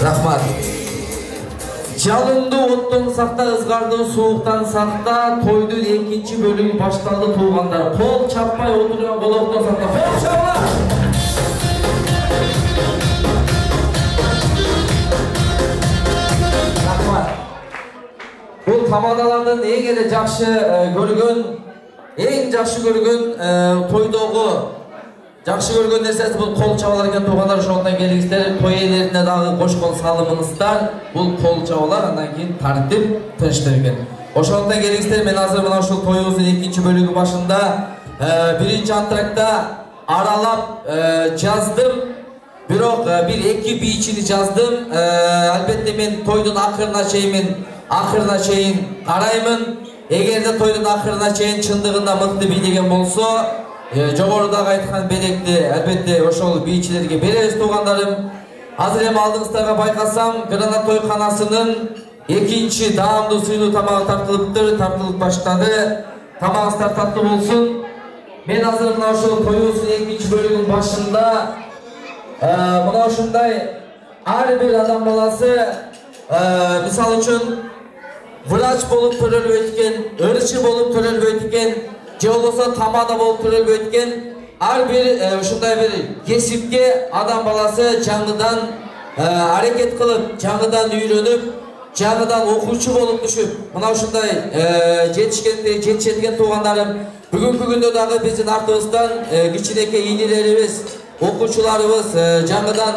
Rahmat. Жалынды оттон сақта, ызғарды суықтан сақта, тойдың екінші бөлігі башталды туғандар. Қол чаппай отырған болоқтан сақта. Қол чаппай! Rahmat. Бұл тамадалардың ең елі жақшы көрген тойдоғы жақшы көрген нәрсесі бұл қол чабалар екен. Туғандар жоғынан келіңіздер, той иелеріне дағы қош-қол салымыңыздар. Бұл қол чабалар андан кейін тартып тыныштыр екен. Ошондон келіңіздер, мен азыр мына ушул тойубуздун экинчи бөлүгү башында биринчи антракта аралап жаздым. Бирок бир эки бийчини жаздым. Албетте мен тойдун акырына чейин караймын. Эгерде тойдун акырына чейин чындыгында мыкты бийлеген болсо, жогорудагы айткан белекти албетте ошол бийчилерге беребиз туугандарым. Азыр эми алдыңыздарга байкасам, Гранат тойканасынын экинчи даамдуу сыйлуу тамагы тартылып баштады. Тамагыңыздар таттуу болсун. Мен азыр мына ошол тоюбуздун экинчи бөлүгүнүн башында мына ушундай ар бир адам баласы мисалы үчүн врач болуп төрөлбөйт экен, ырчы болуп төрөлбөйт экен, же болбосо тамада болуп төрөлбөйт экен. Ар бир ушундай бир кесипке адам баласы жаңыдан аракет кылып, жаңыдан үйрөнүп, жаңыдан окуучу болуп түшүп, мына ушундай жетишкен туугандарым, бүгүнкү күндө дагы биздин артыбыздан кичинекей инилерибиз, окуучуларыбыз жаңыдан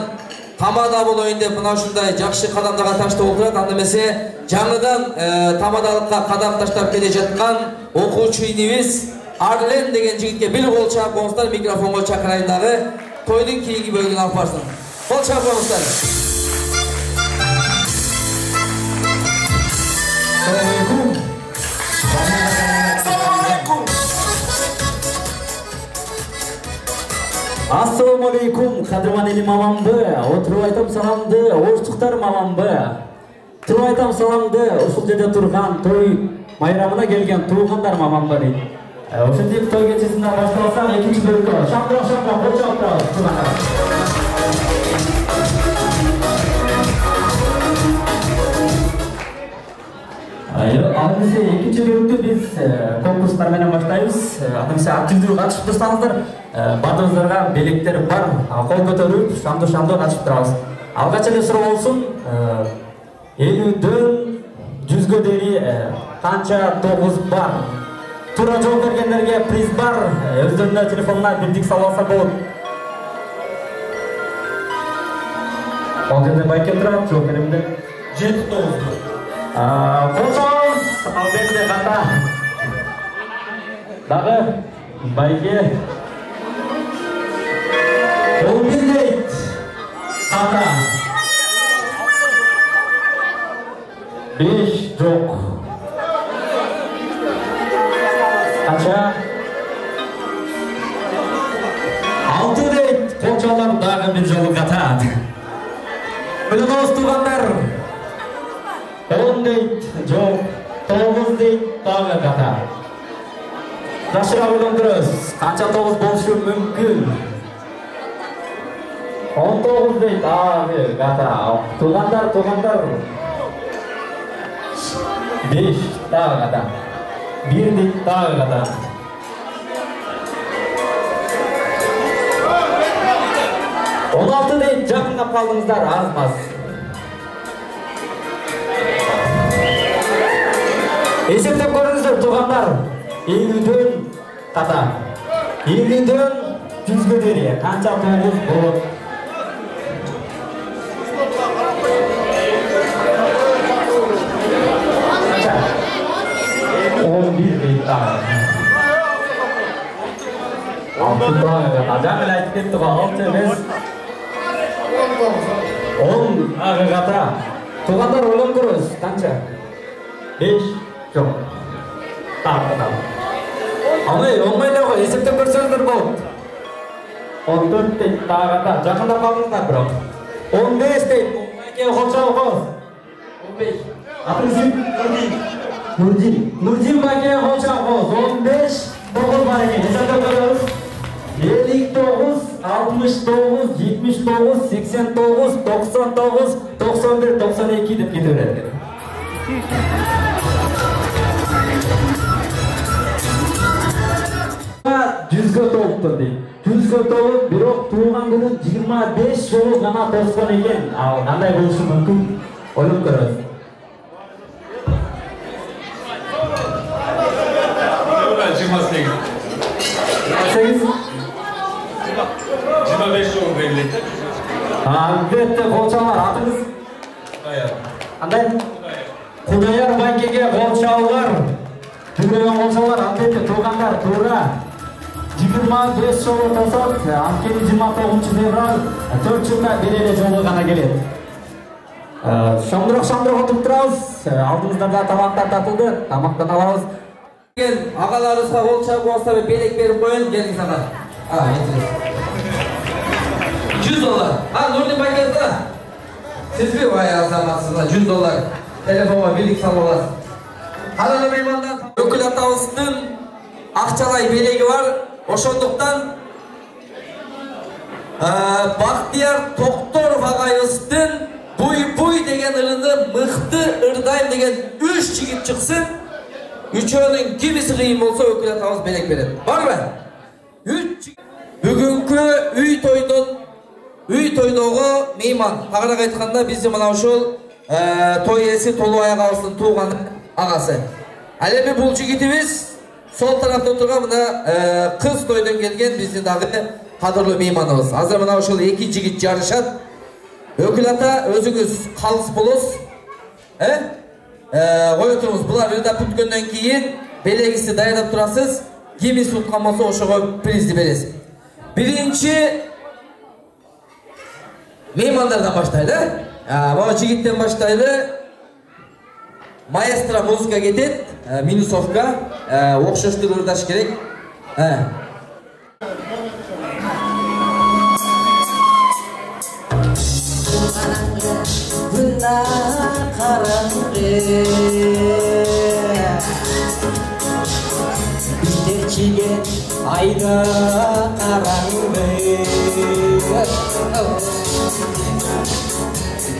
тамада болоюн деп мына ушундай жакшы кадамдарга таштап отурат. Анда эмесе жаңыдан тамадалыкка кадам таштап келе жаткан окуучу инибиз Арлен деген жигитке бир кол чаап коңуздар, микрофонго чакырайын дагы. Тойдун кийинки бөлүгүн алып барсын. Кол чаап коңуздар. Assalamu alaikum, кадырман элим мамамды, отуруп айтам саламды, орчуктар мамамды. Туруп айтам саламды, ушул жерде турган той майрамына келген туугандар мамамды дейт. Ошентип той кечесинде башталсак, экинчи бөлүккө шамдырак кол чаап турабыз туугандар. Анда эмесе экинчи бөлүктү биз конкурстар менен баштайбыз. Анда эмесе активдүү катышып турсаңыздар, бардыгыңыздарга белектер бар, кол көтөрүп, шамдуу катышып турабыз. Алгач эле суроо болсун, 50дөн 100гө дейин канча тогуз бар? Туура жооп бергендерге приз бар. Өздөрүнө телефонуна бирдик салып алса болот. Ал жерде байке турат, жооп берем деп 7-9. Болсоңуз, албетте ката. Дагы байке 11 дейт. Ката. 5 жок. Канча? 6 дейт. Колчолор дагы бир жолу катат. Билиңиз туугандар. 10 дейт. Жок. 9 дейт. Дагы ката. Жашыраак ойлондурабыз. Канча 9 болушу мүмкүн? 19 дейт. Дагы ката. Туугандар. 5 дагы ката. 1 дейт. Дагы ката. 16 дейт. Жакындап калдыңыздар, аз-маз. Эсептеп көрүңүздөр туугандар. 50дөн ката. 50дөн 100гө дейин канча тогуз болот? Канча? 11 дейт дагы. 6 дагы ката. Жаңы эле айтып кеттик го, 6 эмес. 10 дагы ката. Туугандар ойлондурбуз, канча? 5 жок. Ката. Оңой эле го, эсептеп көрсөңүздөр болот. 14 дейт дагы ката. Жакындап калдыңыздар бирок. 15 дейт. Байке колчоп коз. 15. Нурдин байке колчоп коз. 15 9 бар экен. Эсептеп көрөбүз. 59 60 69, 79, 89, 99, 91, 92 деп кете береді. Жүзгө толуптур дейт. Жүзгө толуп, бирок туулган күнүн 25 жолу гана тоскон экен. Ал кандай болушу мүмкүн? Ойлоп көрөбүз. 25 жыл берилет. Албетте колчалар атыңыз. Кандай? Кудаяр байкеге колчалар. Түгөргөн колчалар албетте туугандар туура. 25 жолу тосот, анткени 29 февраль 4 жылда бир эле жолу гана келет. Шоңдурок отуруп турабыз. Алдыбызда да тамактар татылды. Тамактан алабыз. Агаларыбызга кол чабып бастап белек берип коюн, келиңиз ага. $100. Нурдин байкеда. Сизби бай азаматсыздар $100. Телефонго билик салып аласыз. Кадырлуу меймандар, өкүл атабыздын акчалай белеги бар. Ошондуктан Бактияр Токторов агайыбыздын буй деген ырынды мыкты ырдайм деген 3 жигит чыксын. Үчөөнүн кимиси кыйын болсо өкүл атабыз белек берет. Барбы? 3 бүгүнкү үй тойдогу мейман. Тагыраак айтканда бизди мына ушул той ээси Толубай агабыздын тууган агасы. Ал эми бул жигитибиз сол тарапта турган мына кыз тойдон келген биздин дагы кадырлуу мейманыбыз. Азыр мына ушул 2 жигит жарышат. Өкүл ата өзүңүз калыс болосуз. Кое турубуз, булар ырдап бүткөндөн кийин белегиңизди даярдап турасыз. Кимиси уткан болсо ошого призди бересиз. Биринчи меймандардан баштайлы. Могу жигиттен баштайлы. Маэстро музыка кетет, минусовка, окшоштук ырдаш керек. Bizdecigen ayda karanlık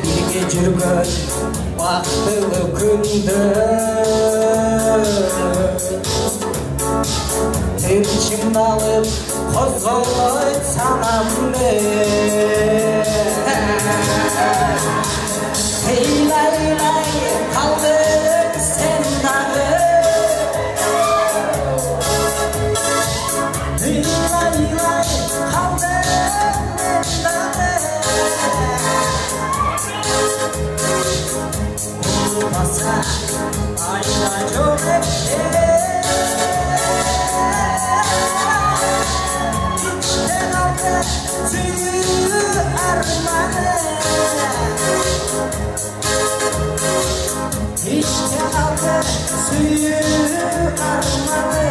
birge жүргөн бактылуу күндө тынчымдалып козголойт санамды ыйлай калдың сен дагы ыйлай калдың мен дагы Olmasa ayna çok İçten aldı suyu armanı İçten aldı suyu armanı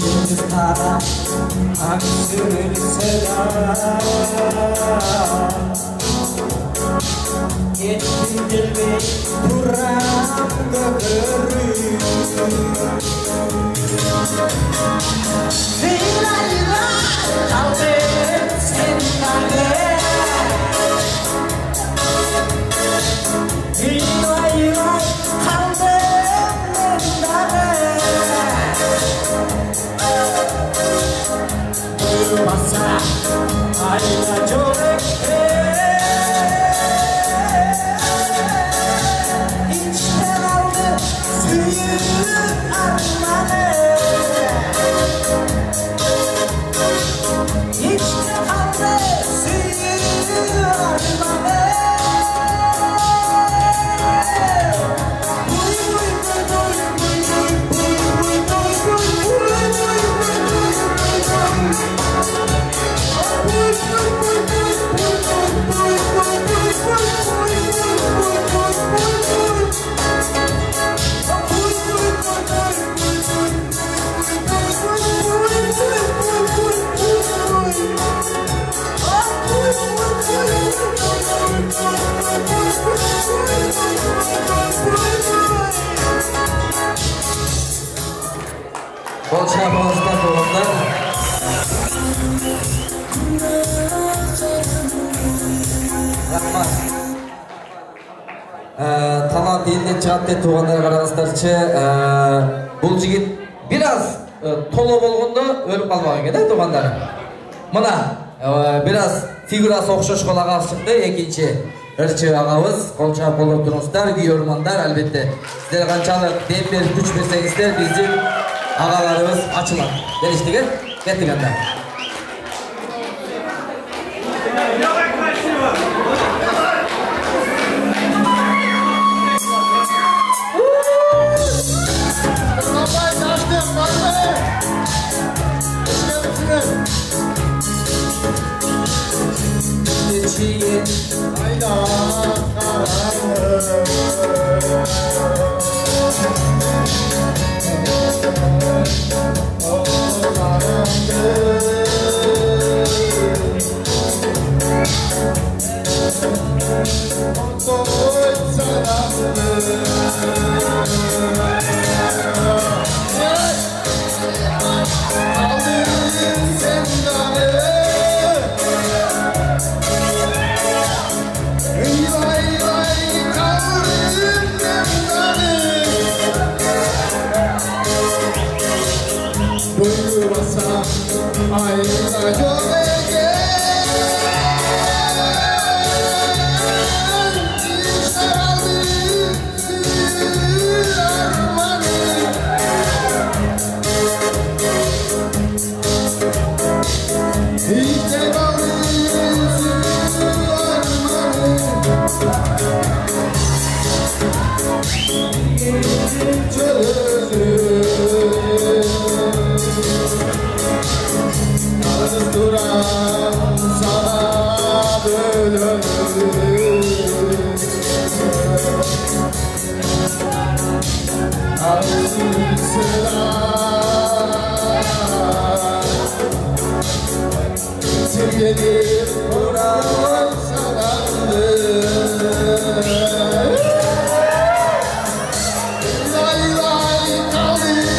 Yıldızlara aksır selam Yetkindir ve duram görürüm Zeylayla kaldım seninle Zeylayla Olmasa ayna çok İçten aldı suyu armanı çapağınızdan doğumlar. Rahmat. Talant elinden çıkarttı tuğanlara karanızlarçı. Bu jigit biraz tolu bolğunda ölüp kalmağa gede tuğanları. Mına biraz figurası okşoş kola kalışıktı. Ekinci ırçı ağabız, kolçağı bolup durumuzlar, giyormanlar elbette. Sizler kançalık dem berip güç bersengizler bizim ağalarımız açılan. Geliştiğe gettik anda. Geçiyin ayda karanlık o karanlık Otoy sanatlı Aldın sendanı Buyurmasa ayına göbeke İşler aldı armanı İşte kaldı armanı Çözüm Duran sana bölünür Ağzın sıra Gelir Duran sana Lay lay kalır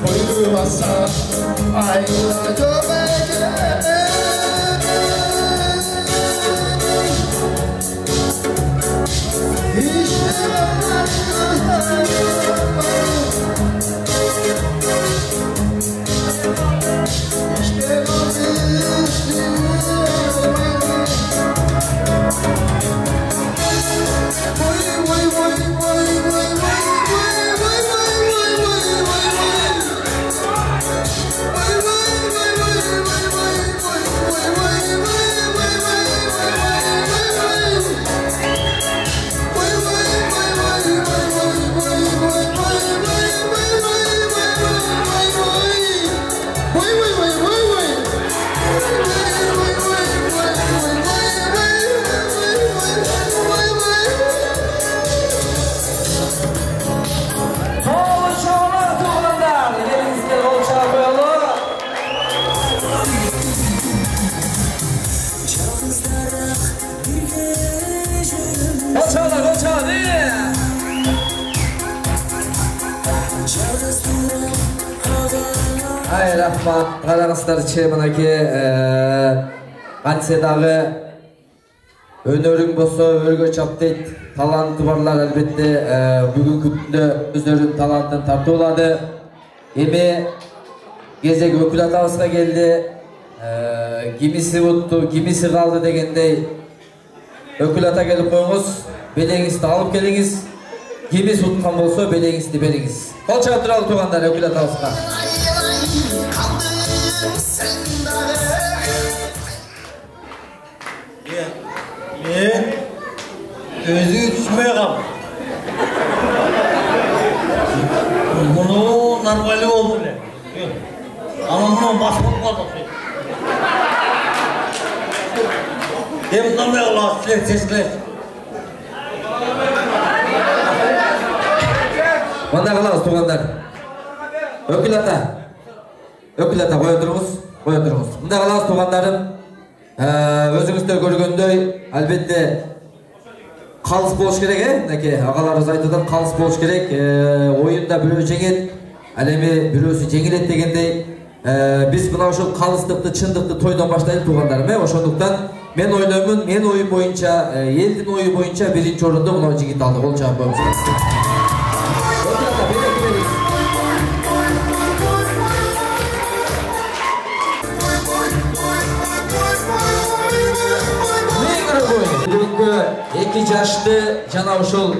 Buyurmasa ayna göbeke İşte Ay rahmat, qarağızlar çemanaki Ansedağı önörün bolsa örgö çaptayt talanты barlar elbette бүгүnkү күндө өздөрүнүн талантын тартуулады. Эми кезек өкүл атабызга келди. Кимиси утту, кимиси калды дегендей өкүл ата келип коюңуз, белеңизди алып келиңиз. Кимиси уткан болсо белеңизди бериңиз. Кол чаап туралы туугандар өкүл атабызга. Men özü düşmeye kaldım. Bunu normali oldu ne? Ama bunu basmak kaldı. Dem namı Allah sesler. Manda kalağız tuğanlar. Ökül ata koya durumuz. қоя тұрыңыз. Мында қалаңыз туғандарым, өзіңіздер көргендей, әлбетте қалыс болуш керек, мінекей ағаларымыз айтыдан қалыс болуш керек. Ойында біреу жеңет, әлеме біреусі жеңілет дегендей, біз мына ошол қалыстықты, чындықты тойдан баштайлы туғандарым. Ошондуктан мен ойлаймын, мен ойым боюнча, елдің ойы боюнча биринчи орунда мына жигит алды. Кол чаап коюңуздар. Эки жашты жана ошол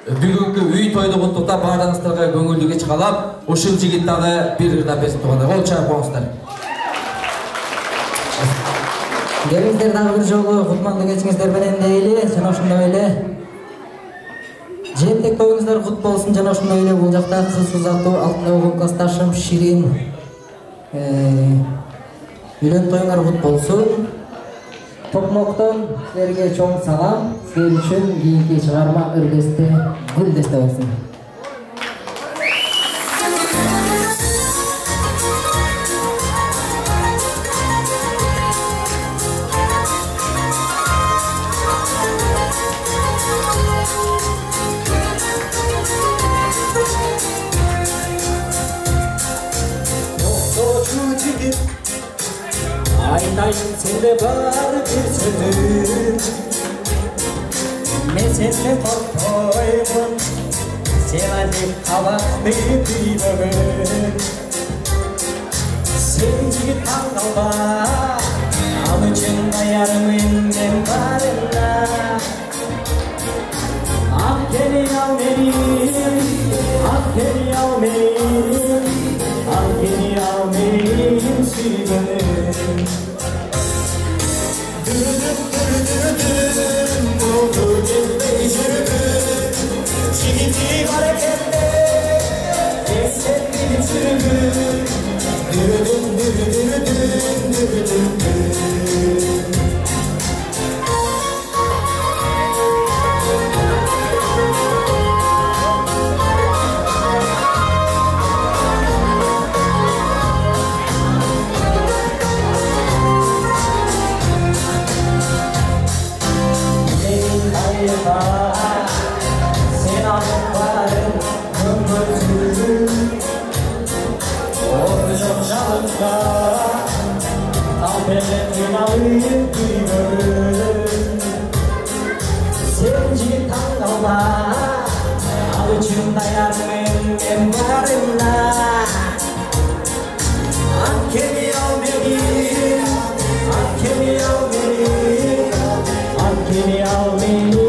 бүгүнкү үй тойду куттуктап баарыңыздарга көңүлдүү кеч каалап, ушул жигит дагы бир ырдап берсин туганда. Кол чаап коюңуздар. Келиңиздер дагы бир жолу кутмандуу кечиңиздер менен дейли, жана ошондой эле жээнтек тоюңуздар кут болсун, жана ошондой эле бул жакта кыз узатуу алтын болгон классташым Ширин үйлөн тоюңар кут болсун. Токмоктон силерге чоң салам. Силер үчүн кийинки чыгарма Өрдөстө Гүлдөстө болсун. Айтайын сенде бар bir sözüm Мен сенде тортоймун Сен айтып кабакты күйбөгөн Сен жигит таң калба Ал үчүн даярмын мен барына Ак кели ал мени Ак кели ал мени Ак кели ал мени сүйгөнүм Жигити барекетте Сен мени сүргүн Sen alıp varın ömürsün Oracak canımda Tam belletin alıp büyüğün Sen jigit taң kalma Al üçün dayanın ben varımda Ak keli al beni Ak keli al beni Ak keli al beni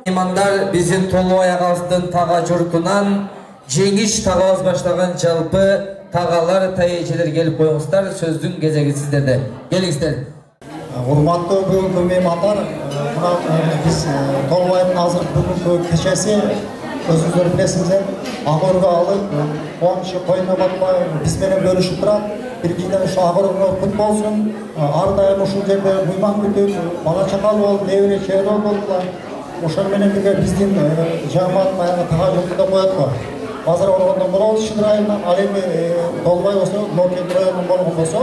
Меймандар биздин Толобай агабыздын тага журтунан жеңиш тагабыз баштаган жалпы тагалар, таежелер келип коюңуздар. Сөздүн кезеги сиздерде. Келиңиздер. Урматтуу бүгүнкү меймандар, мына биз Толобайдын азыр бүгүнкү кечеси өзіңіздер білесіңіздер, Ағорға алып, қуанышы тойына батпай, бізбенен бөлішіп тұрады. Біріншіден ұшы Ағорға құт болсын, ардайым ұшы жерде мұйман күтіп, бала чақал болып, невре шеро болдылар. Ошарменен бірге біздің жамаат баяғы таға жылқыда қояды ғой. Азыр орғанда болауыз Шыдыр айынан, алеме толбай болса, Норкен районының болған болса,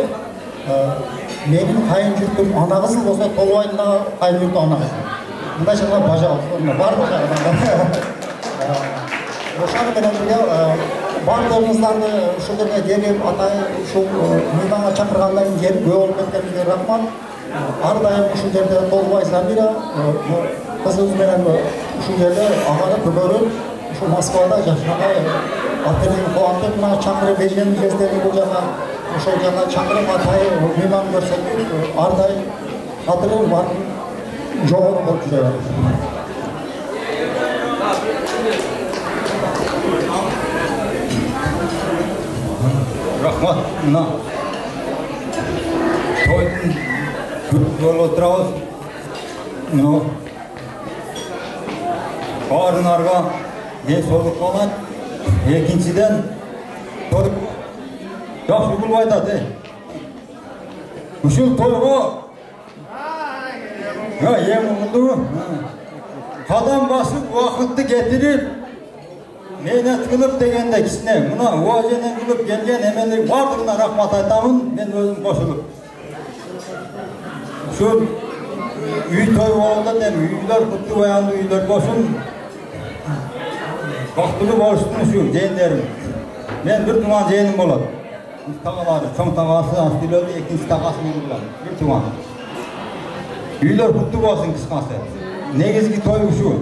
менің қайын жүртім анағызыл болса, толбайдың қайын жүрті анағызыл. Мұндай жағынан бажауыз, бар бұл жағынан. Ошаны менен бірге барлығыңыздарды ұшы жерге келіп, атай ұшы мұйманға шақырғандан келіп, көй олып кеткеніңізге рахмат. Ардайым ұшы жерде толбай Замира, қызымызбенен ұшы жерде ағары көбөріп, ұшы Москвада жашағай аттенен қуантып, мына шақырып еженің кездері бұл жаға, ұшы жаға шақырып атай мұйман көрсетіп, ардай қадыры бар жоғыры болып жүреді. Рахмат, мына тойдың көп болып отырауыз. Барынарға денсаулық қалады. Екіншіден той жақсы болып айтады. Үшіл тойға ең мұнды қадам басып уақытты кетіріп менет қылып дегенде кісіне мына уаженен қылып келген еменің бардығына рахмат айтамын, мен өзім қосылып. Шөл үй той болғанда үйлер құтты баянды үйлер болсын, бақтылы болсын шөл жиендерім. Мен бір туған жиенім болады. Тағалары, чоң тағасы аспиледі, екінші тағасы мен болады. Bir туған. Үйлер құтты болсын қысқасы. Негізгі той ұшу.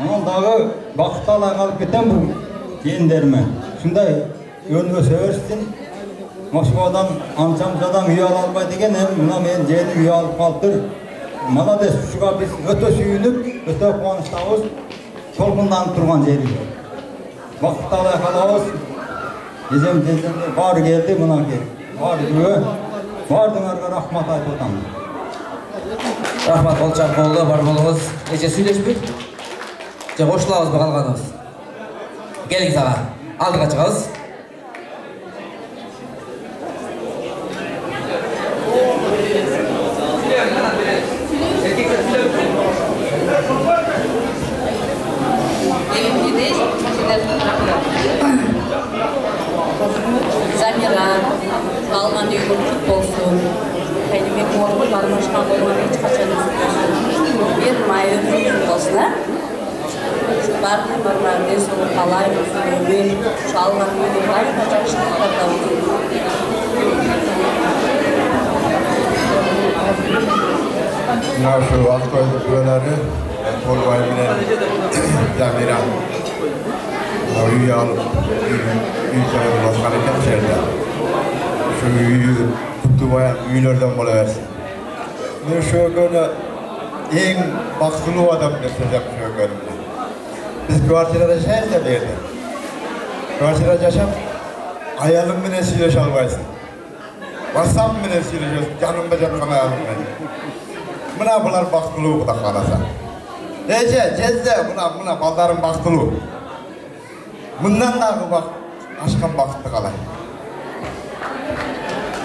Ондағы бақытты алай қалып кетем бұл жиендеріме. Шындай өнге сөверсін. Москвадан, Анчамжадан үй алалбай деген, мұна мен жиені үй алып қалыптыр. Маладес ұшыға біз өте сүйініп, өте қуаныштауыз, толқынданып тұрған жері. Бақытты алай қалауыз. Жеземде бары келді, мұна келді. Бары өе, бардыңарға рахмат айтып отамын. Рахмат болчақ болды, бар болыңыз. Ece сөйлеспейді? Же қошылауыз ба қалғаныңыз? Келіңіз аға, алдыға шығауыз. Замира, алған үйгін құт болсын. Кәйнеме қорғы бармашқан қойған ешқашан бір май өмірін болсын, бармар денсаулық қалай болсын, өмір, алған үйді барлығы жақшылықтарда болсын. Мына шу Ақтөбе күрелері Толбай менен Замира үй алып, үй сайын басқан екен жерде. Шу үйі құтты баян үйлерден бола берсін. Мен шу көні ең бақсылу адам деп сөзем шу көнімде. Біз квартирада жайында берді. Квартира жашап, аялым менен сөйлеш албайсың. Басам менен сөйлешесің, жанымда жатқан аялым менен. Мына бұлар бақсылу бұдан қаласа. Жезде, мына балдарым бақсылу. Мұндан дағы ашқан бақытты қалай.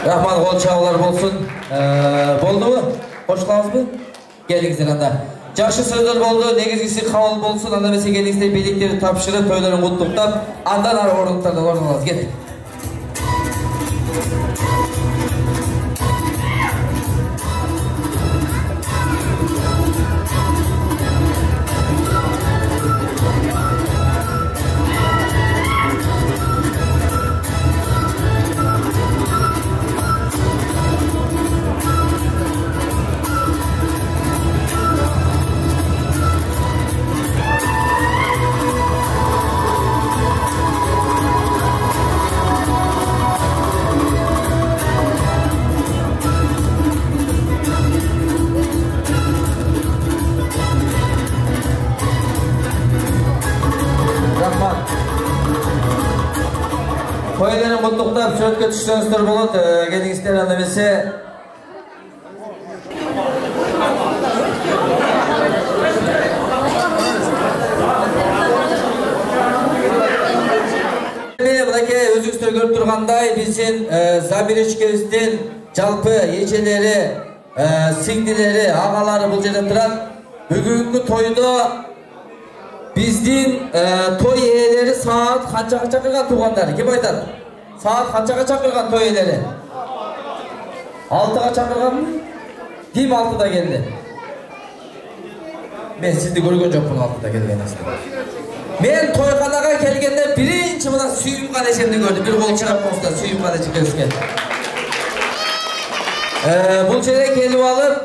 Рахмат қолшағылар болсын. Болды ма? Қошылауыз ба? Келіңіздер анда. Жақшы сөздер болды, негізгісі қауыл болсын. Анда мәсе келіңіздер белектерді тапшырып, тойларын құттықтап, андан ары орындықтардан орналасыз. Кеттік. Toylarını құттықтап, сөтке түссеңіздер болады. Келіңіздер анда берсе. тургандай биздин Замиричкебиздин жалпы эжелери, сиңдилери, агалары бул жерде турат. Бүгүнкү тойдо биздин той ээлери саат канчага чакырган туугандар? Ким айтат? Саат канчага чакырган той ээлери? 6-га чакырганбы? Ким 6-да келди? Мен сизди көргөн жокмун 6-да келгениңизди. Мен тойханага келгенде биринчи мына Сүйүмган эжемди көрдүм. Бир кол чыгап коңуздар Сүйүмган эжекебизге. Бул жерге келип алып,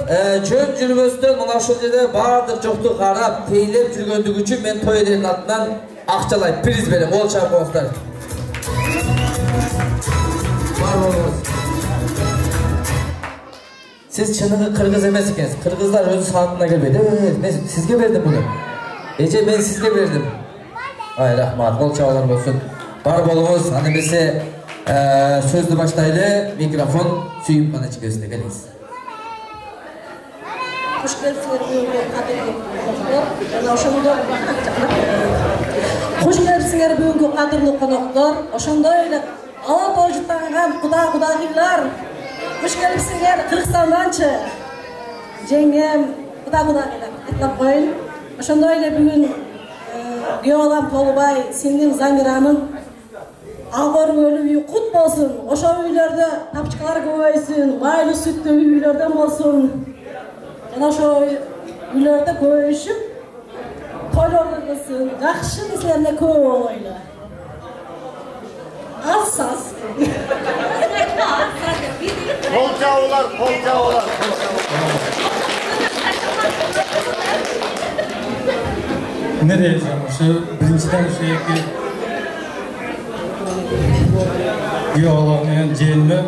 жөн жүрбөстөн мына ушул жерде баардык жокту карап, тейлеп жүргөндүгү үчүн мен той элеринин атынан акчалай приз берем. Кол чыгап коңуздар. Бар болуңуз. Siz çınığı Kırgız emas ekensiniz. Kırgızlar özü saatine gelmedi. Evet, ben sizge verdim bunu. Ece ben sizge verdim. Ay rahmat, kol çağlar olsun. Var bolunuz, hani bize sözlü başlaylı mikrofon Suyumgan Eçekebizine geliniz. Hoş geldiniz. Hoş geldiniz bugünkü kadırlı konuklar. Oşondoy эле ала тожуттанган кудагыйлар. Hoş geldinizler Kırgızстанданчы. Жеңем, кудагыйлар айтып коюн. Ошондой эле бүгүн Геолам Толубай, сиңдим Замиранын Алгор өлүбү кут болсун. Ошо үйлөрдө тапчыкалар көбөйсүн, майлуу сүттүү үйлөрдөн болсун. Жана ошо үйлөрдө көбөйүшүп, тойлор кылсын, жакшы нерселерге көп болойлу. Az. Kol çağlar. Ne diyeceğim? Şu birinciden Yoğalanın cehenni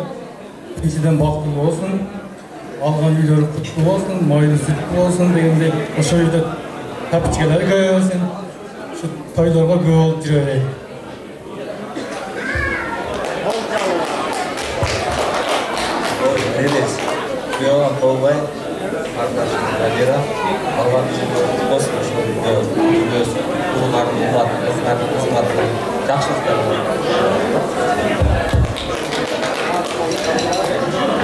içiden baktım olsun, algan üyleri kutlu olsun, maylı sütlü olsun degende oşo uyda tapiçkeler koyuyorsun, şu toylarga göğe olup жүрөйүн. Neles, Yoğalan Толубай, arkadaşım Zamira, algan üyleri olsun, oşo uyda tuğuların umatı, kızmatı, жақшылықтар.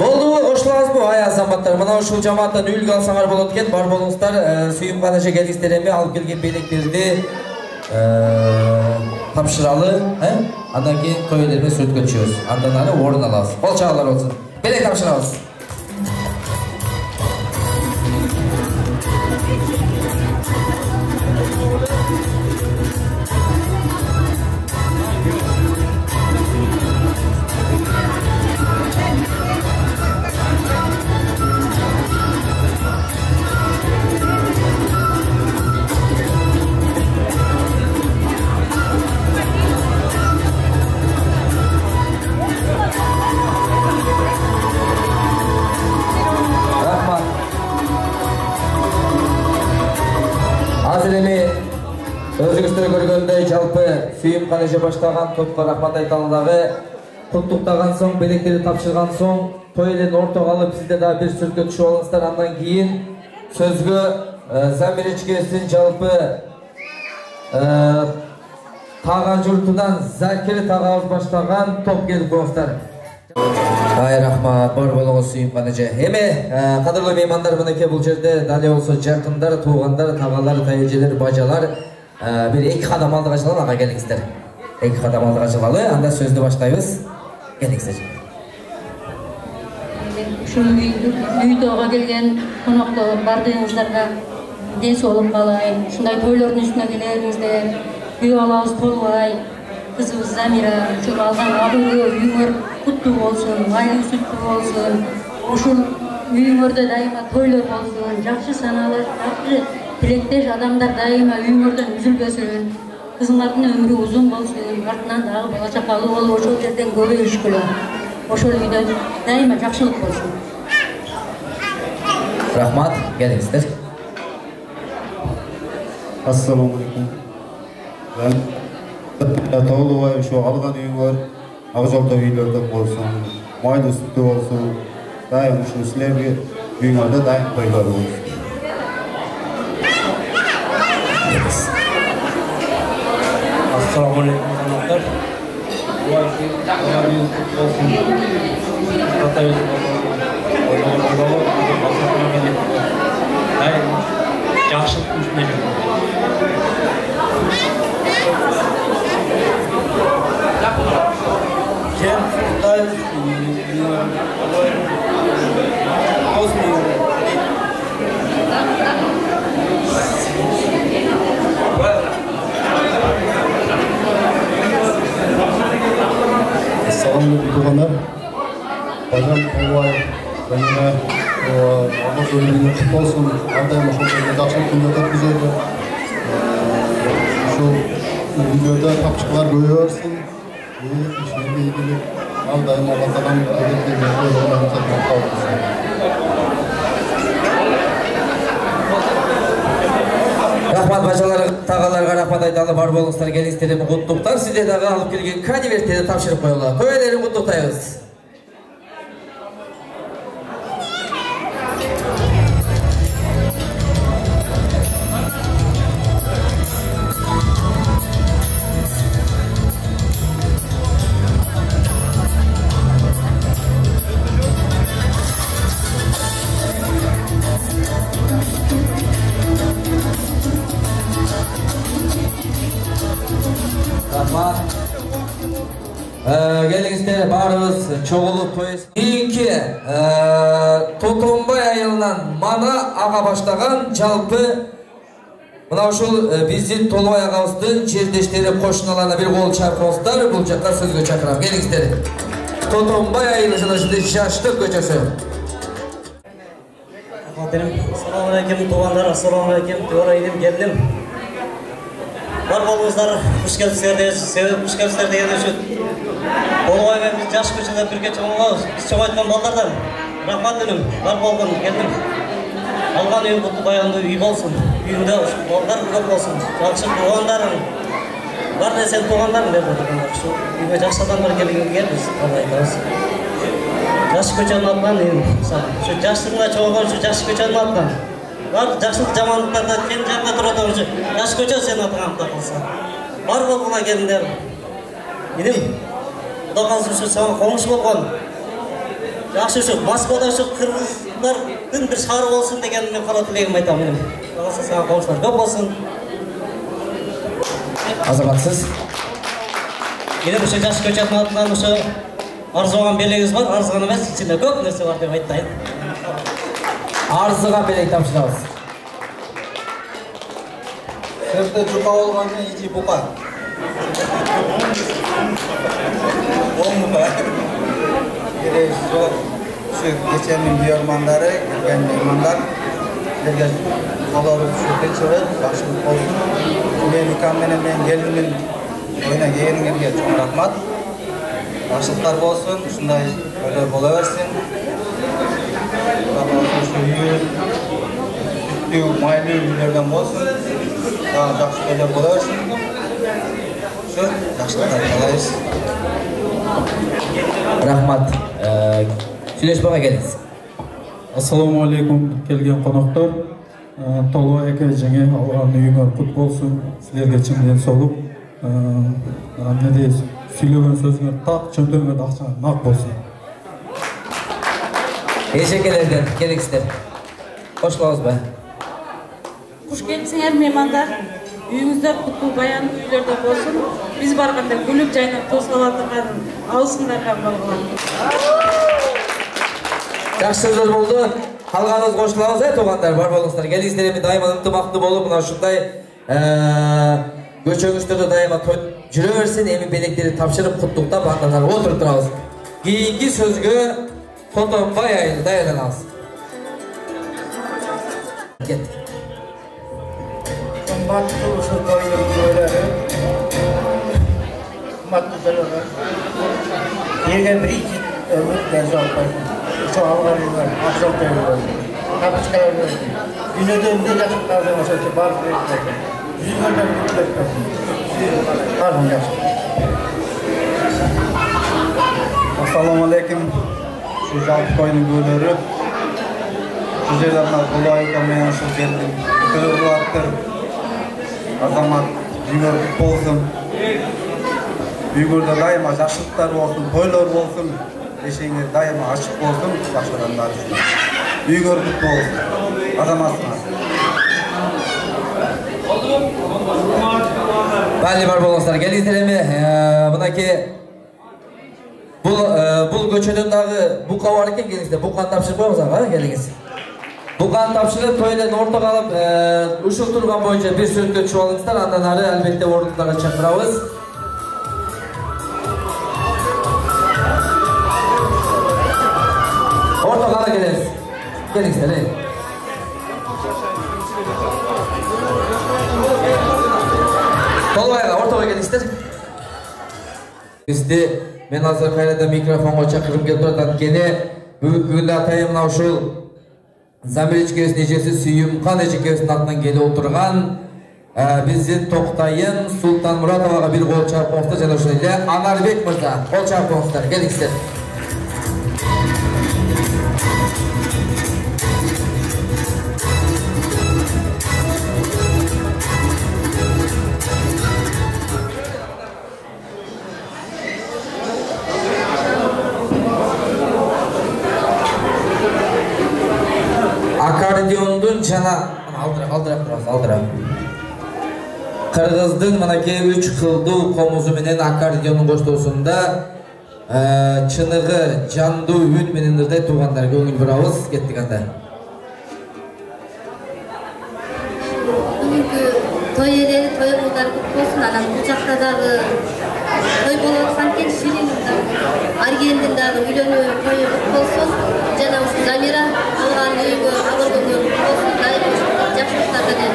Болду, кошулабызбы ай азаматтар? Мына ушул жамааттан үлгү алсаңар болот экен. Бар болуңуздар. Сүйүмган эжекебиздер эми алып келген белектерди тапшыралы, андан кийин той элерине сүрөткө түшөбүз. Андан ары орун алабыз. Кол чабалар болсун. Белек тапшырабыз. Азыр эми өзүңүздөр көргөндөй жалпы Сүйүмган эже баштаган топко рахмат айталы дагы. Куттуктаган соң, белектерди тапшырган соң, той элерин ортого алып, сиздер дагы бир сүрөткө түшүп алыңыздар. Андан кийин сөзгө Замир эчекебиздин жалпы тага журтунан Закир тагабыз баштаган топ келип коңуздар. Ай рахмат, бар болуңуз Сүйүмган эже. Эми кадырлуу меймандар, мынакей бул жерде дали болсо жакындар, туугандар, тагалар, тайэжелер, бажалар бир 2 кадам алдыга жылалы, ага келиңиздер. 2 кадам алдыга жылалы, анда сөздү баштайбыз. Келиңиздер. Ушул үйдөгө келген коноктор бардыгыңыздарга ден соолук каалайм. Ушундай тойлордун үстүнө келериңиздер. Үй алабыз Толубай, кызыбыз Замира, ушул алган абыроо үйүңөр куттуу болсун, майлуу сүттүү болсун. Ушул үйүңөрдө дайыма тойлор болсун, жакшы саналар, жакшы тилектеш адамдар дайыма үйүңөрдөн үзүлбөсүн. Кызыңардын өмүрү узун болсун, артынан дагы бала чакалуу болуп ошол жерден көбөйүшкүлө. Ошол үйдө дайыма жакшылык болсун. Рахмат, келиңиздер. Ассаламу алейкум. Ben Толубай şu algan үйүңөр ак жолдо үйлөрдөн болсун, майлуу сүттүү болсун, дайым ушул силерге үйүңөрдө дайым тойлор болсун. Assalamu alaikum. болсын. Ата өзі жақшылықтың үстіне жүрді. Кем Қытай Assalamualaikum tuğanlar. Bacım olay benimle ama bölümünü kutlu olsun. Arda'ya maşallah akşam günlerde güzeldi. Şu videoda kapçıklar görüyorsun. İşlerle ilgili Arda'ya Allah'tan gerekli yorumlarını satmakta olmasın. Рахмат бажалар, тағаларға рахмат айталы бар болыңыздар, келіңіздердің құттықтар. Сізде дағы алып келген конверттерді тапшырып қойылады. Көйлерін құттықтаймыз. Gelіңіздер барымыз чоғылып тойыз. Кейінгі Тотонбай айылынан мана аға баштаған жалпы мынау ушул биздин Толбай ағабыздын жердештери кошуналарына бир кол чапкырыңыздар, бул жакка сөзгө чакырам. Келиңиздер. Тотонбай айылы жылышында Жаштык көчөсү. Assalamu alaikum туғандар, assalamu alaikum төрайым келдім. Бар болыңыздар, қош келдіңіздер, себеп қош келдіңіздер деген үшін. Толбай мен біз жаш көшеде бірге чоңға, біз чоң айтқан балдардан рахмат үнім, бар болған келдім. Алған үйін құтты баянды үй болсын, үйінде балдар көп болсын, жақсы туғандарың. Бар да сен туғандарың деп отырғандар. Şu үйге жақсы адамдар келген келдіңіз, қалай айтамыз. Жаш көшенің атқан үйін, şu жастығына чоңған, şu жаш көшенің атқан. Бар жақсылық жамандықтарда кен жерде тұрады уже. Жаш көше сен атығанды қылса. Бар болғына келіңдер. Едім, Құда қалсын үшін саған қоңыш болған. Жақсы үшін, Москвада үшін қырғыздардың бір шары болсын деген мен қара тілегім айтам. Құда қалсын саған қоңышлар көп болсын. Азаматсыз. Едім, үшін жаш көшетін атынан үшін арзуған белегіз бар, арзыған емес, ішінде көп нәрсе бар деп айтайын. Арзыған белек тапшырамыз. Сөрді жұқа болғанмен ичи бұқа. Olmu mu? Gerek yok. Şu geçenin diyormanları, gelgen diyormanlar, gelgen kaları şu geçirir, başlık olsun. Ben ikamenen gelinin oyuna gelingirge çok rahmat. Başlıklar olsun, şunday öyle bolaversin. Şu yüz, maylı yüzlerden olsun. Daha жақсы öyle bolaversin. Şu жақсылықтар қалайыз. Рахмат. Сүйлешбаға келіңіз. Ассаламу алейкум келген қонақтар. Толбай әке жаңа алған үйіңер құт болсын. Сіздерге шын денсаулық. Не дейсіз? Сөйлеген сөзіңер тақ, чөмтеңер ақшаңар нақ болсын. Ешекелерден келіңіздер. Қош болыңыз ба? Қош келіпсіңер меймандар. Үйіңіздер құтты баян үйлерде болсын. Біз барғанда күліп жайнап тосалатырған ауысыңдарға болған. Жақсы сөздер болды. Қалғаныңыз қосылыңыз, туғандар бар болыңыздар. Келіңіздер, дайыма ынтымақты болып, мына шындай көшөңіздерді дайыма жүре берсін, эми белектери тапшырып құттықтап андан отырып тұрабыз. Кейінгі сөзгө Тотонбай айылы даярданабыз. Кеттік. Qimmatli o'sha to'yning to'ylari, qimmatli to'ylar. Yerga birinchi o'tkazib qo'ydim. Shu alg'anlar, oqshom to'ylari. Kapchkalar. Dunyoda bunday yaxshi qazon o'sha bar qo'ydim. Yuzlardan qo'ydim. Pardon, yaxshi. Assalomu alaykum. Şu jalp to'yning to'ylari. Sizlarga Xudoy tomonidan shu keldim. Ko'rib Azamat junior bolsun. Үйгөрдө дайыма жакшылыктар болсун, тойлор болсун, эшигиңер дайыма ачык болсун, жакшы адамдар үчүн. Үйгөр куттуу болсун. Азаматсыңар. Бәлі бар болыңыздар. Келіңіздер еме, мынакей бұл көчөдөн дагы бука бар экен, келиңиздер. Буканы тапшырып коебуз ага, келиңиз. Буканы тапшырып, той эле ортого алып, ушул турган боюнча бир сүрөткө түшүп алыңыздар, андан ары албетте орундарга чакырабыз. Ортого ала келебиз. Келиңиздер. Толбайга ортого келиңиздер. Бизди мен азыр кайрадан микрофонго чакырып келип турат анткени бүгүнкү күндө атайын мына ушул Замир эжекебиздин эжеси Сүйүмкан эжекебиздин атынан келип отурган биздин Токтайын Султанмуратовага бир кол чаап коңуздар жана ошол эле Анарбек мырза кол чаап коңуздар. Келиңиздер. Akordion'dun jana aldırap. Kırgızdın mınakey 3 kıldığı komuzu menen akordionun koştuğusunda çınığı, candı, ün menen ırday tuğanlar göңүл burabız kettik anda. Bugünkü toy eleri, toy kılдар kutlu olsun. Anam bu çakta dağı toy bolup sanken şirinim da. Argendin dağı ülönü toyu kutlu olsun. Jana uşu Zamira algan öygө agırgöngө kutlu olsun. Dayım жакшылыктар менен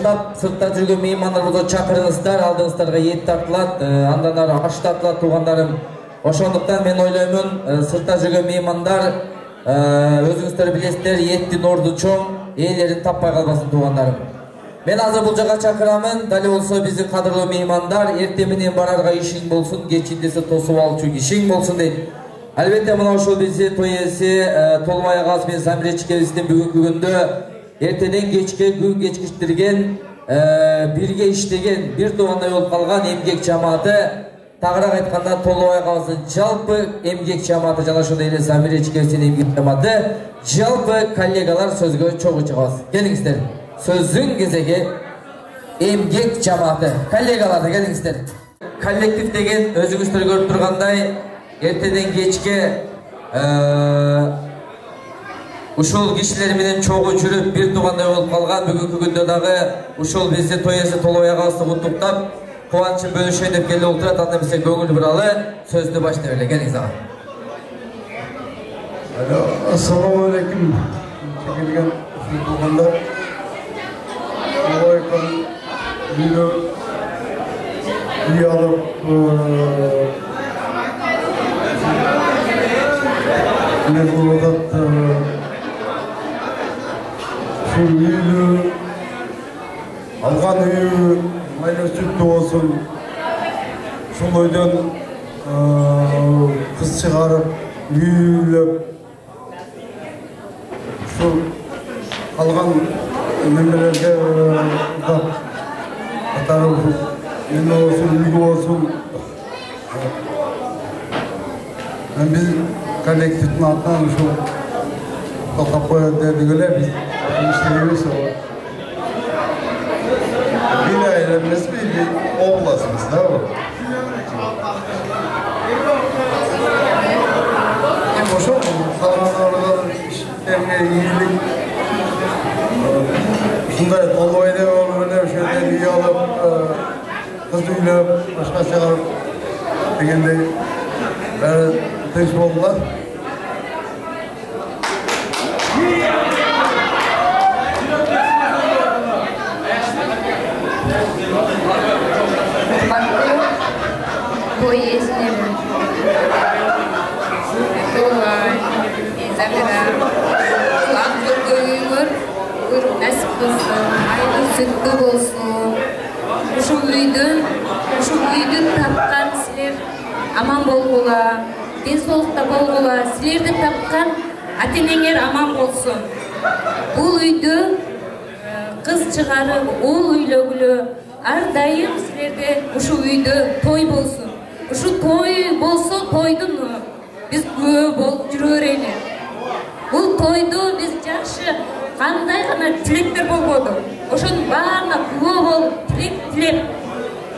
уктап сыртта жүргөн меймандар болсо чакырыңыздар, алдыңыздарга ет тартылат, андан ары аш тартылат туугандарым. Ошондуктан мен ойлоймун, сыртта жүргөн меймандар өзүңүздөр билесиздер, еттин орду чоң, ээлерин таппай калбасын туугандарым. Мен азыр бул жака чакырамын, дали болсо биздин кадырлуу меймандар, эртең менен барарга ишиң болсун, кечиндесе тосуп алчу кишиң болсун дейт. Албетте мына ошол биздин той ээси Толбай агабыз менен Самира эчкебиздин бүгүнкү күндө эртеден кечке күн кечкиртирген, бирге иштеген, бир туугандай болуп калган эмгек жамааты, тагыраак айтканда Толбай агабыздын жалпы эмгек жамааты жана ошондой эле Самира эчкебиздин эмгек жамааты, жалпы коллегалар сөзгө чогуу чыгабыз. Келиңиздер. Сөздүн кезеги эмгек жамааты. Коллегалар келиңиздер. Коллектив деген өзүңүздөр көрүп тургандай эртеден кечке ушул кишилер менен чогуу жүрүп бир туугандай болуп калган. Бүгүнкү күндө дагы ушул биздин той ээси Толбай агабызды куттуктап, кубанычын бөлүшөйүн деп келип отурат. Анда эмесе көңүл буралы, сөздү баштап эле. Келиңиз ага. Ассаламу алейкум. Келген туугандар. Алейкум. Үй алып ne burada şu üyü algan üyü maylı sütlü olsun şu boydan kız çıkarıp üyülüp şu algan nemelerge da atarım ne olsun üyü olsun biz коллективтің атынан şu тоқтап қояды дегілер біз işleyemiz o. Bir ailemiz bir oğlasımız da o. Boşa kalanlardan işlerine iyilik şunday Tolbay'da öyle şöyle iyi alıp kız üylep başka çıkarıp degende ben tez oldular. Той ээсине Толбай, Замира, ак үйүңөр буйрук насип кылсын, айлы сүттүү болсун. Ушул үйдүн тапкан силер аман болгула, ден соолукта болгула, силерди тапкан ата-энеңер аман болсун. Бул үйдө кыз чыгарып, уул үйлөгүлө, ар дайым силерде ушул үйдө той болсун. Ушу той болсо, тойдун биз күбө болуп жүрө берели. Бул тойду биз жакшы кандай гана тилектер болбоду. Ошонун баарына күбө болуп, тилек тилеп,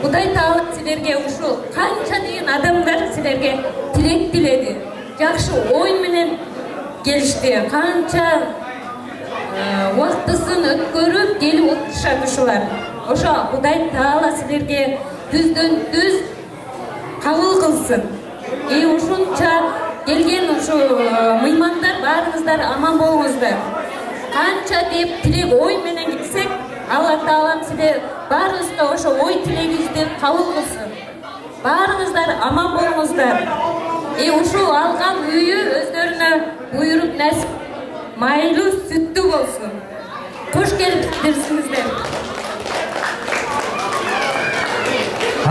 Кудай Таала силерге ушул канча деген адамдар силерге тилек тиледи. Жакшы ой менен келишти. Канча убактысын өткөрүп келип отурушат ушулар. Ошо Кудай Таала силерге түздөн түз кабыл кылсын. Ушунча келген ушу мыймандар баарыңыздар аман болуңуздар. Канча деп тилек ой менен кетсек, Алла Таалам силер баарыңызга ошо ой тилегиңизди кабыл кылсын. Баарыңыздар аман болуңуздар. Ушул алган үйү өздөрүнө буйруп насип, майлуу сүттүү болсун. Кош келипсиңиздер.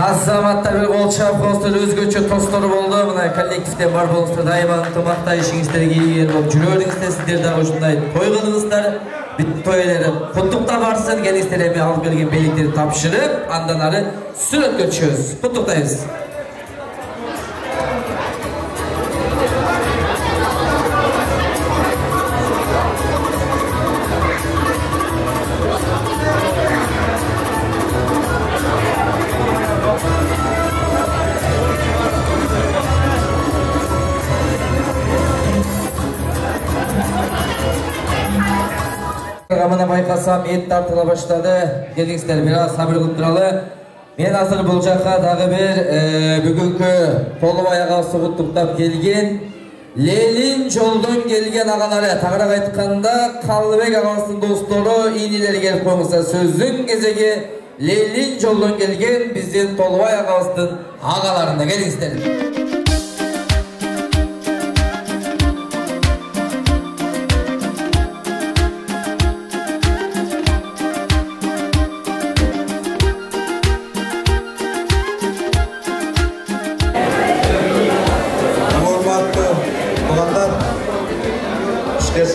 Азаматтар бир кол чапкыңыздар, өзгөчө тостор болду. Мына коллективден бар болуңуздар, дайыма ынтымакта ишиңиздерге ийгилик болуп жүрө бериңиздер. Сиздер дагы ушундай той кылыңыздар. Бүт той ээлери куттуктап барсын. Келиңиздер, эми алып келген белектерди тапшырып, андан ары сүрөткө түшөбүз. Куттуктайбыз. Мына байкасам эт тартыла баштады. Келиңиздер, бир аз сабыр кылып туралы. Мен азыр бул жака дагы бир бүгүнкү Толбай агабызды куттуктап келген Lelin жолдон келген ағалары, тағырақ айтқанда Қалыбек ағасының достары, инелер келіп қоймаса сөздің кезеге Лелин жолдон келген бізден Толыбай ағасының ағаларына келіңіздер.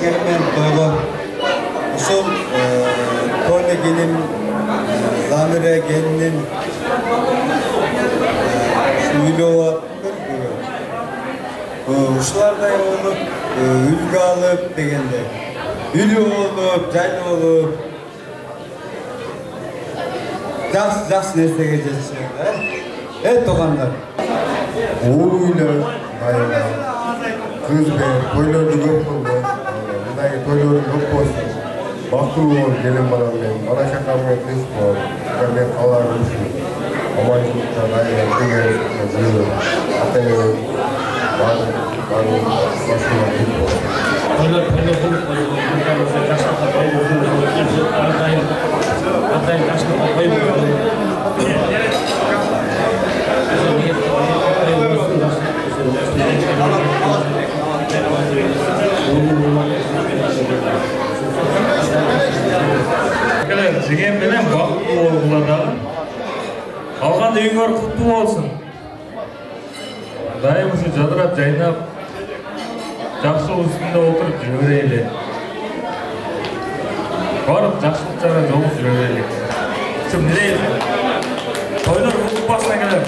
Мен тойға ұшыл тойны келін Замире келінін үйлеуі ұшылардай олып, үлгі алып дегенде үйлі олып, жайлы олып жақсы нәрсеге жетішеді. Тоғандар Ол үйлі ғайына қыз бен тойларды көп болды. Мындай тойларды көп болсын. Бақытты бол келін баламмен, бала шақаммен тез бол. Мен қаларым үшін. Аманшылықта ғайына күнге жүріп, ата-енем барлық басына көп болды. Тойлар жеген менен бақытты болғылардағы алған үйіңер құтты болсын. Дайымызы жадырап жайнап жақсы үстінде отырып жүре берелі. Барып жақсылық жара жолы жүре берелі. Шым нелейді? Тойлар құтты басына келер.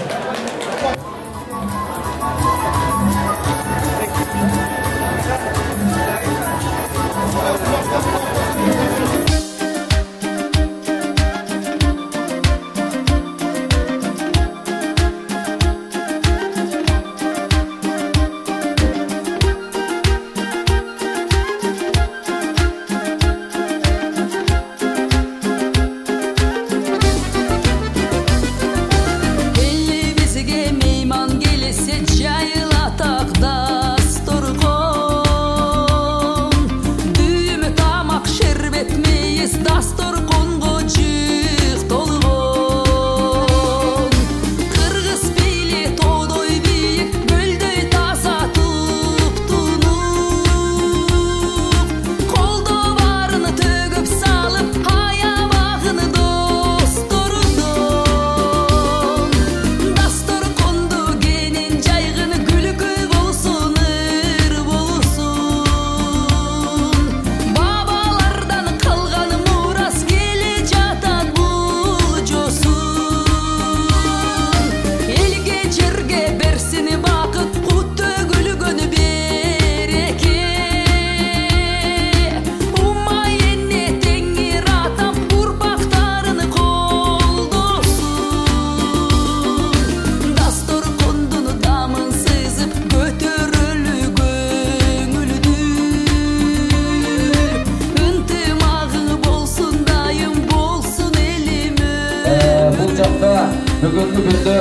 Бүгінгі күнді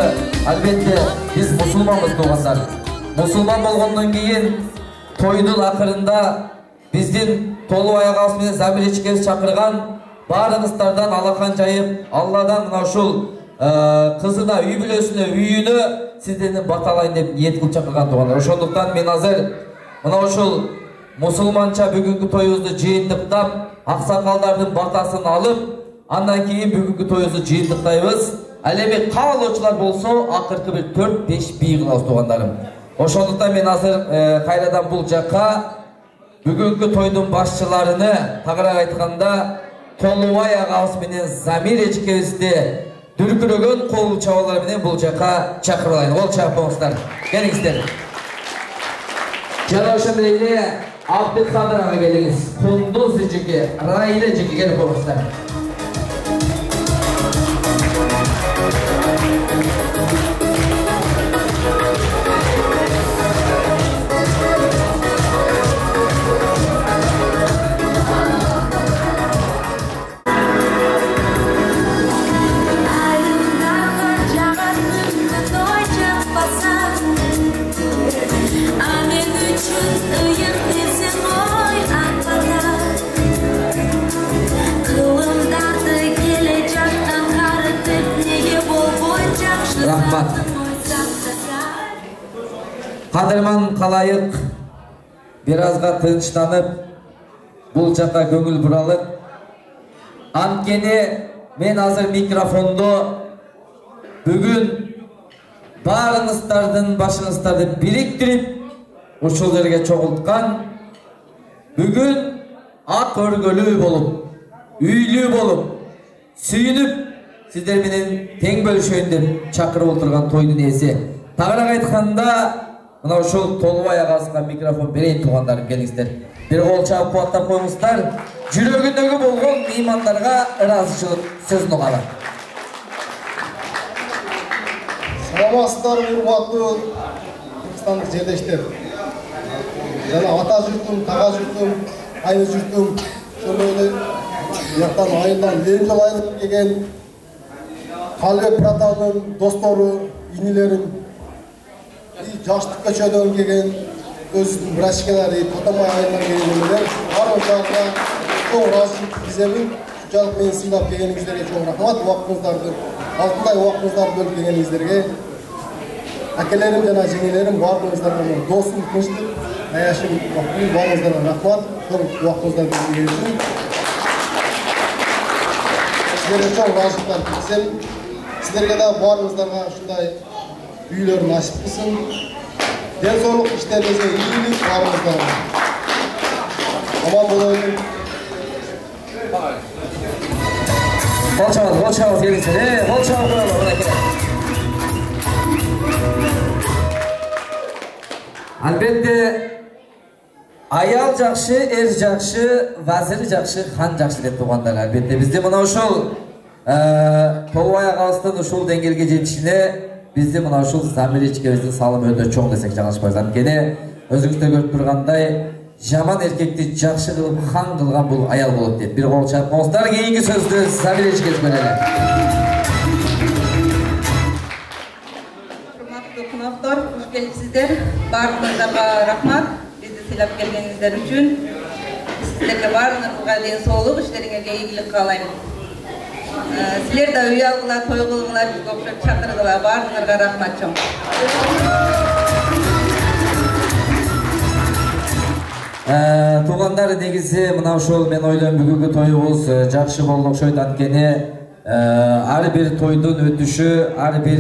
әлбетте біз мұсылманбыз туғандар. Мұсылман болғаннан кейін тойдың ақырында біздің Толыбай ағасы менен Замир ешкеміз шақырған барыңыздардан алақан жайып, Алладан мынау қызына, үй бүлесіне, үйіне сіздерді баталайын деп ниет қылып шақырған туғандар. Ошондуктан мен азыр мынау мұсылманша бүгінгі тойымызды жиынтықтап, ақсақалдардың батасын алып, андан кейін бүгінгі тойымызды жиынтықтайбыз. Әлеме қалаушылар болса, ақырқы бір 4-5 бей қылауыз туғандарым. Ошондуктан мен азыр қайрадан бұл жаққа бүгінгі тойдың басшыларыны тағырақ айтқанда Толыбай ағасы менен Замир ешкемізді дүркіреген қол чабалар менен бұл жаққа шақырып алайын. Ол шақырыңыздар. Келіңіздер. Жана ошондой эле Абдыкадыр ага келиңиз. Кундуз жеке, Райла жеке келип коңуздар. I'm in the Рахмат. Кадырман калайык бир азга тынчтанып, бул жака көңүл буралып. Анткени мен азыр микрофондо бүгүн баарыңыздардын башыңыздарды бириктирип, ушул жерге чогулткан, бүгүн ак өргөлүү болуп, үйлүү болуп, сүйүнүп, сиздер менен тең бөлүшөйүн деп чакырып отурган тойдун ээси. Тагыраак айтканда, мына ушул Толубай агабызга микрофон берейин туугандарым, келиңиздер. Бир кол чабып кубаттап коюңуздар. Жүрөгүндөгү болгон меймандарга ыраазычылык сөзүн угалы. Саламатсыздар, урматтуу Кыргызстандык жерлештер. Жана ата журтум, тага журтум, айыл журтум, ошондой эле жактан айылдан эң жол айылып келген Калыбек братанын достору, инилерим, жаштык көчөдөн келген өзүнүн братчикалары, Тотомай айылынан келген менен баарыңыздарга чоң ыраазычылык билдиребин. Ушунчалык мени сыйлап келгениңиздерге чоң рахмат. Убактыңыздарды, алтындай убактыңыздарды бөлүп келгениңиздерге. Акелерим жана жеңелерим, баарыңыздарга досум, тынчтык, аяшым, баарыңыздарга рахмат. Чоң убактыңыздарды бөлүп келгениңиз үчүн. Сиздерге чоң ыраазычылыктар билдирсем, сиздерге да баарыңыздарга ушундай үйлөр насип кылсын. Ден соолук, иштериңизге ийгилик, баарыңыздарга. Аман болоюн. Кол чабыңыз келиңиздер. Кол чабыңыз. Албетте аял жакшы, эр жакшы, вазир жакшы, хан жакшы деп туугандар. Албетте бизде мына ушул Толубай агабыздын ушул деңгээлге жетишине бизде мына ушул Замиречкебиздин салымы өтө чоң десек жаңылышпайбыз. Анткени өзүңүздөр көрүп тургандай, жаман эркекти жакшы кылып хан кылган бул аял болот дейт. Бир кол чаап коңуздар, кийинки сөздү Замиречкебиз көрөлү. Урматтуу коноктор, кош келипсиздер. Баарыңыздарга рахмат. Бизди сыйлап келгениңиздер үчүн. Сиздерге баарыңызга ден соолук, иштериңерге ийгилик каалайм. Силер да үй алгыла, той кылгыла, бизге окшоп чакыргыла. Баарыңарга рахмат чоң. Туугандар, негизи мына ушул мен ойлойм бүгүнкү тоюбуз жакшы болду окшойт. Анткени ар бир тойдун өтүшү, ар бир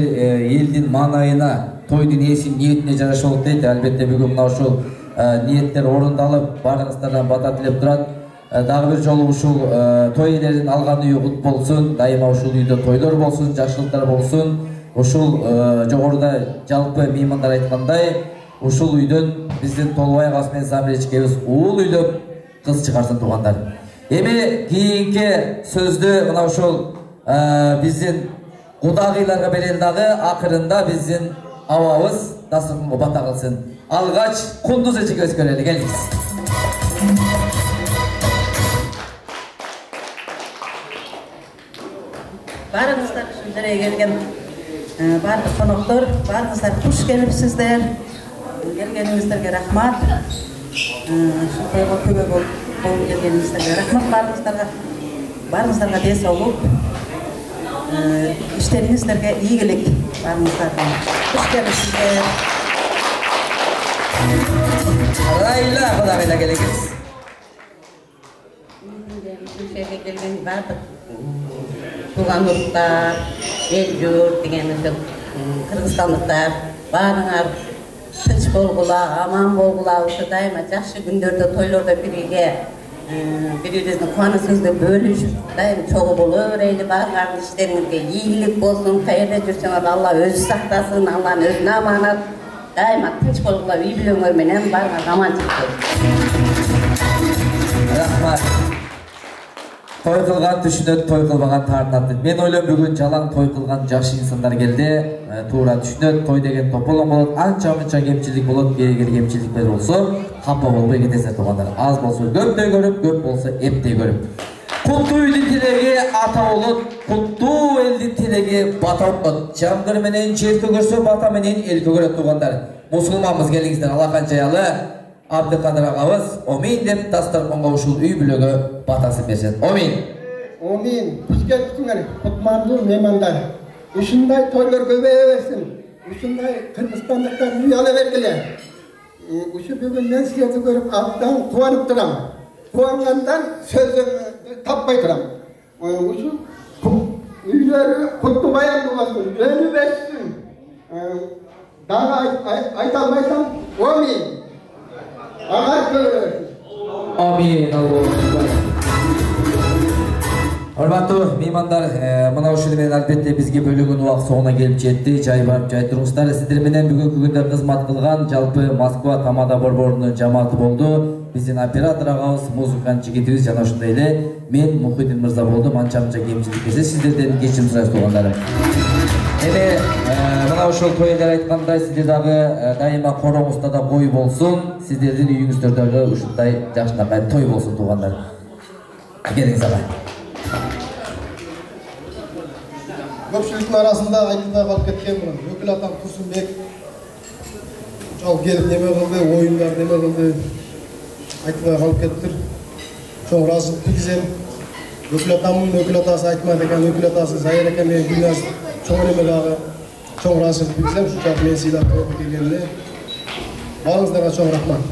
элдин маанайына, тойдун ээсинин ниетине жараша болот дейт. Албетте бүгүн мына ушул ниеттер орундалып, баарыңыздардан бата тилеп турат. Дагы бир жолу ушул той ээлерин алган үй кут болсун, дайыма ушул үйдө тойлор болсун, жакшылыктар болсун. Ушул жогоруда жалпы меймандар айткандай, ушул үйдөн биздин Толубай агабыз менен Замиречкебиз уул үйлөп кыз чыгарсын туугандар. Эми кийинки сөздү мына ушул биздин кудагыйларга берели дагы, акырында биздин абабыз дасторконго бата кылсын. Алгач Кундуз эжекебиз көрөлү, келиңиз. Баарыңыздар ушул жерге келген баардык коноктор, баарыңыздар куш келипсиздер. Келгениңиздерге рахмат. Ушул тойго күбө болуп келгениңиздерге рахмат. Баарыңыздарга ден соолук. Иштериңиздерге ийгилик. Баарыңыздарга куш келипсиздер. Райла, кудагыйла келиңиз. Ушул жерге келген баардык тууган уруктар, эл журт деген кыргызстандыктар, баарыңар тынч болгула, аман болгула, ошо дайыма жакшы күндөрдө, тойлордо бирге бири-бирибиздин кубанычыбызды бөлүшүп, дайым чогуу боло берели. Баарыңардын иштериңизге ийгилик болсун. Каерде жүрсөңөр Алла өзү сактасын, Алланын өзүнө аманат. Дайыма тынч болгула, үй бүлөңөр менен баарыңарга аманчылык болсун. Рахмат. Той кылган түшүнөт, той кылбаган таарынат. Мен ойлойм бүгүн жалаң той кылган жакшы инсандар келди. Туура түшүнөт, той деген тополоң болот, анча-мынча кемчилик болот, кээ-кээ кемчиликтер болсо, капа болбой кетесиздер туугандар. Аз болсо көптөй көрүп, көп болсо эптей көрүп. Куттуу үйдүн тилеги ата болот, куттуу элдин тилеги бата болот. Жамгыр менен жер көгөрсө, бата менен эл көгөрөт туугандар. Мусулманбыз, келиңиздер, Аллахан жаялы. Абдыкадыр агабыз омин деп дасторконго ушул үй бүлөгө батасын берсин. Омин. Омин. Куш келипсиңер, кутмандуу меймандар. ушундай тойлор көбөйө берсин. Ушундай кыргызстандыктар үй ала бергиле. Ушу бүгүн мен силерди көрүп абдан кубанып турам. Кубангандан сөзүм таппай турам. Ушу үйлөрү куттуу баян болсун, өнү берсин. Дагы айта алмайсам, амин. Агар көрөсүн. Амин. Урматтуу меймандар, мына ушул менен албетте бизге бөлүнгөн убакыт соңуна келип жетти. Жай барып жай туруңуздар. Сиздер менен бүгүнкү күндө кызмат кылган жалпы Москва тамада борборунун жамааты болду. Биздин оператор агабыз, музыкант жигитибиз жана ошондой эле мен Мухиддин мырза болдум. Анча-мынча кемчилик келсе сиздерден кечирим сурайбыз туугандарым. Эми мына ошол той элер айткандай сиздер дагы дайыма короңузда да кой болсун. Сиздердин үйүңүздөрдөгү ушундай жакшынакай той болсун туугандар. Келиңиз ага. Көпчүлүктүн арасында айтылбай калып кеткен мына өкүл атам Турсунбек жол келип неме кылды, оюндар неме кылды. Айтылбай калып кетиптир. Чоң ыраазычылык билдирсем, өкүл атамдын өкүл атасы айтмады экен, өкүл атасы Зайыр экен менен Гүлназ чоң неме дагы чоң ыраазычылык билдирсем, ушунчалык мени сыйлап келгенине баарыңыздарга чоң рахмат.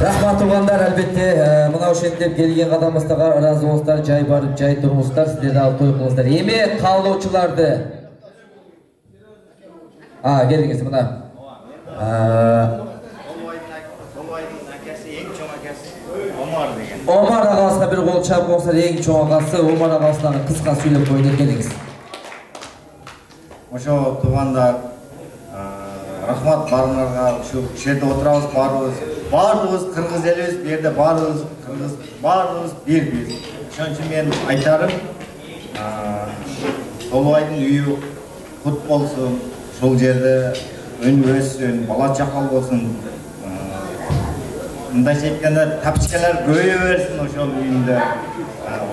Рахмат туугандар, албетте мына ошентип келген кадамыбызга ыраазы болуңуздар, жай барып жай туруңуздар, сиздер дагы той кылыңыздар. Эми каалоочуларды келиңиз мына. Омар агасына бир кол чаап коңуздар, эң чоң агасы Омар агасына кыска сүйлөп коюңдар, келиңиз. Ошо туугандар, рахмат баарыңарга. Ушу жерде отурабыз баарыбыз кыргыз элибиз, бу жерде баарыбыз кыргыз, баарыбыз бирбиз. Ошон үчүн мен айтарым, Толубайдын үйү кут болсун, ушул жерде өнүп өссүн, бала чакал болсун. Мындайча айтканда тапчкалар көбөйө берсин ошол үйүндө.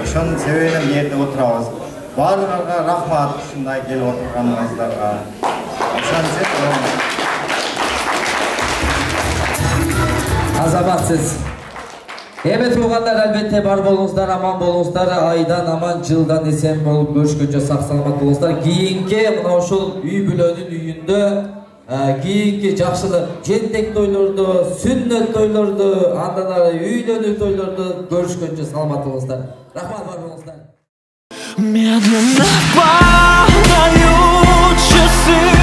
Ошонун себебинен бу жерде отурабыз. Баарыңарга рахмат ушундай келип отурганыңыздарга. Азаматсыз. Эми туугандар, албетте бар болуңуздар, аман болуңуздар, айдан аман, жылдан эсен болуп көрүшкөнчө сак саламат болуңуздар. Кийинки мына ушул үй бүлөнүн үйүндө кийинки жакшылык, жентек тойлорду, сүннөт тойлорду, андан ары үйлөнүү тойлорду көрүшкөнчө саламат болуңуздар. Рахмат, бар болуңуздар. Медленно падают часы.